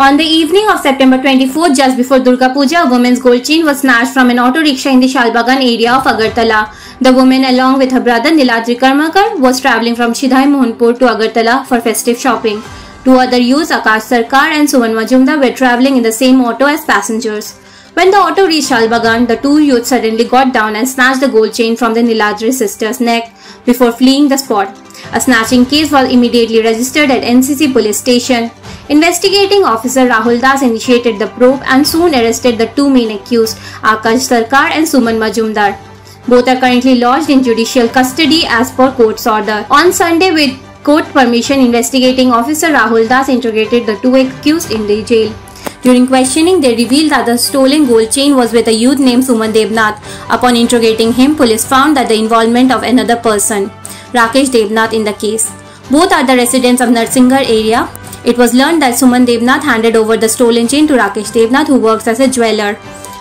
On the evening of September 24th, just before Durga Puja, a woman's gold chain was snatched from an auto rickshaw in the Shalbagan area of Agartala. The woman, along with her brother Niladri Karmakar, was travelling from Shidhai Mohanpur to Agartala for festive shopping. Two other youths, Akash Sarkar and Suman Majumdar, were travelling in the same auto as passengers. When the auto reached Shalbagan, the two youths suddenly got down and snatched the gold chain from the Niladri sister's neck before fleeing the spot. A snatching case was immediately registered at NCC police station. Investigating officer Rahul Das initiated the probe and soon arrested the two main accused, Akash Sarkar and Suman Majumdar. Both are currently lodged in judicial custody as per court's order. On Sunday, with court permission, investigating officer Rahul Das interrogated the two accused in the jail. During questioning, they revealed that the stolen gold chain was with a youth named Suman Devnath. Upon interrogating him, police found that the involvement of another person, Rakesh Devnath, in the case. Both are the residents of Narsingar area. It was learned that Suman Devnath handed over the stolen chain to Rakesh Devnath, who works as a jeweler.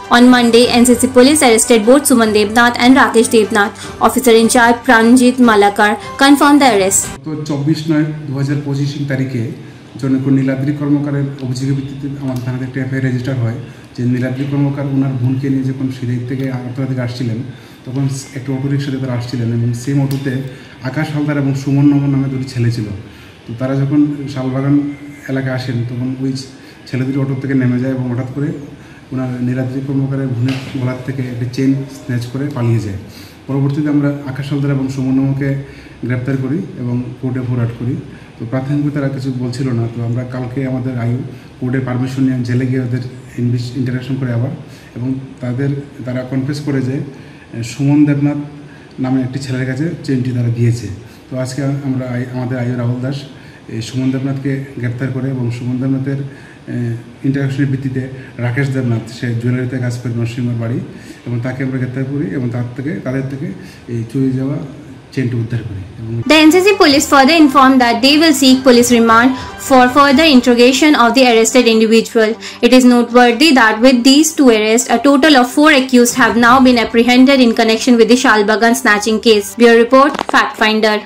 On Monday, NCC police arrested both Suman Devnath and Rakesh Devnath. Officer in charge Pranjit Malakar confirmed the arrest. 24/9/2025 তারিখে জনক নীলাদ্রি কর্মকারের অভিযোগের ভিত্তিতে আমাদের থানাতে একটা FIR register হয় যে নীলাদ্রি কর্মকার ওনার বোনকে নিয়ে যখন সিলেট থেকে আগরতলা থেকে আসছিলেন তখন একটা অটো রিক্সাতে তারা আসছিলেন এবং সেম অটোতে আকাশ হালদার এবং সুমন নমন নামে দুটি ছেলে ছিল। তো তারা যখন শালবাগান এলাকায় আসেন তখন ওই ছেলে দুটি অটো থেকে নেমে যায় এবং হঠাৎ করে ওনার নীলাদ্রি কর্মকারের বোনের গলার থেকে একটা চেন স্ন্যাচ করে পালিয়ে যায়। পরবর্তীতে আমরা আকাশ হালদার এবং সুমন নমকে গ্রেপ্তার করি এবং কোর্টে ফরওয়ার্ড করি। তো প্রাথমিকভাবে তারা কিছু বলছিল না। তো আমরা কালকে আমাদের আয়ু কোর্টের পারমিশন নিয়ে জেলে গিয়ে ওদের ইন্টারাকশন করে আবার এবং তারা কনফেস করে যে সুমন দেবনাথ নামে একটি ছেলের কাছে চেনটি তারা দিয়েছে। তো আজকে আমাদের আয়ু রাহুল দাস সুমন দেবনাথকে গ্রেপ্তার করে এবং সুমন দেবনাথের ইন্টারাকশনের ভিত্তিতে রাকেশ দেবনাথ সে জুয়েলারিতে কাজ করে নরসিংহর বাড়ি এবং তাকে আমরা গ্রেপ্তার করি এবং তাদের থেকে এই চুরি যাওয়া চেনটি উদ্ধার করি। The NCC police further informed that they will seek police remand for further interrogation of the arrested individual. It is noteworthy that with these two arrests, a total of 4 accused have now been apprehended in connection with the Shalbagan snatching case. Bureau Report, Fact Finder.